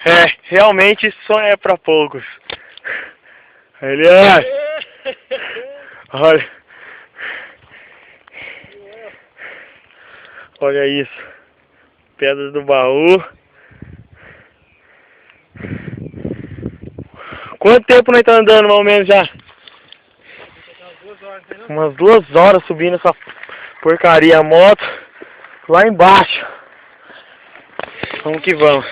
É, realmente só é pra poucos. Elias! Olha. Olha isso. Pedras do baú. Quanto tempo nós estamos andando, mais ou menos, já? Umas 2 horas subindo essa porcaria, a moto. Lá embaixo. Vamos que vamos.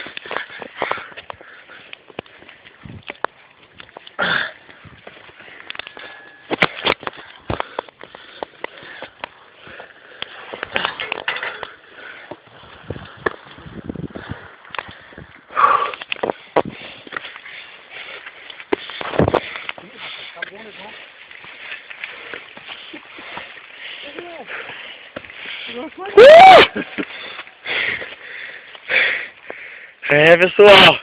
É, pessoal.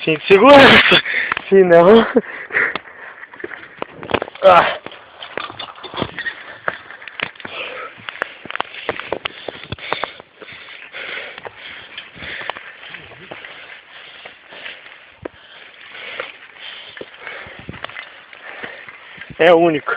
Cinto de segurança. Se não... Ah. É único.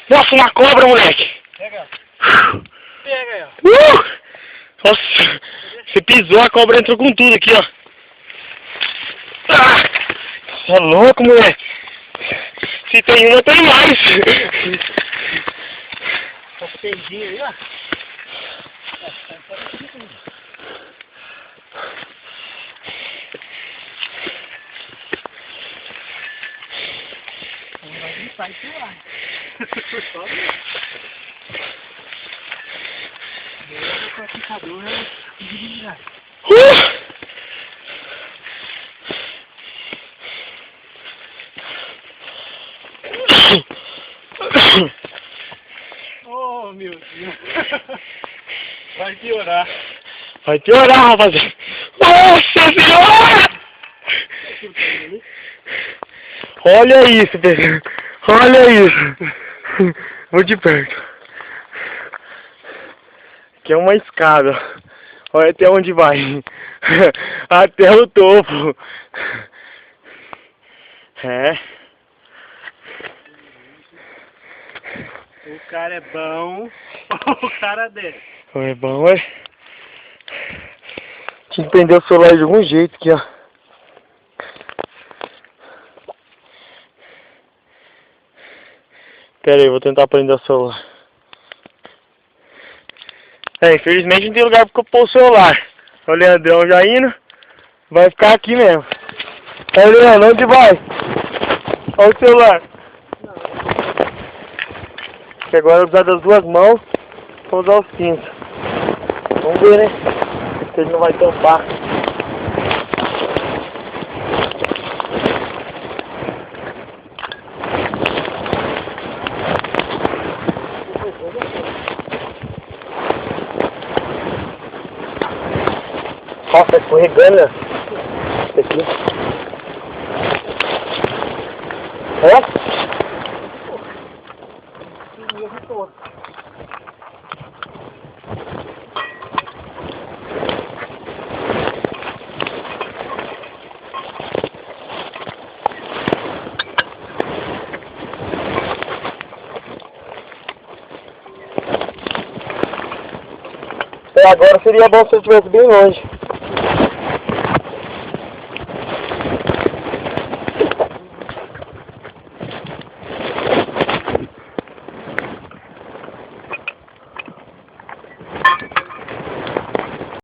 Nossa, uma cobra, moleque! Pega. Pega aí, ó. Nossa, você pisou, a cobra entrou com tudo aqui, ó. Você é louco, moleque! Se tem uma, tem mais! Tá pendinho aí, ó. Não vai pular. O praticador é dignidade. Oh, meu Deus. Vai piorar. Vai piorar, rapaziada. Nossa senhora! Olha isso, pessoal. Olha isso. Vou de perto. Aqui é uma escada. Olha até onde vai. Até o topo. É. O cara é bom. O cara desce. É bom, é? Tinha que prender o celular de algum jeito aqui, ó. Pera aí, vou tentar prender o celular. É, infelizmente não tem lugar pra pôr o celular. O Leandrão já indo. Vai ficar aqui mesmo. Ó, Leandro, onde vai? Olha o celular. Que agora eu vou usar das 2 mãos. Vou usar os pintos. Vamos ver, né? Se ele não vai tampar. Nossa, escorregando, né? Isso aqui. É? Agora seria bom se eu estivesse bem longe.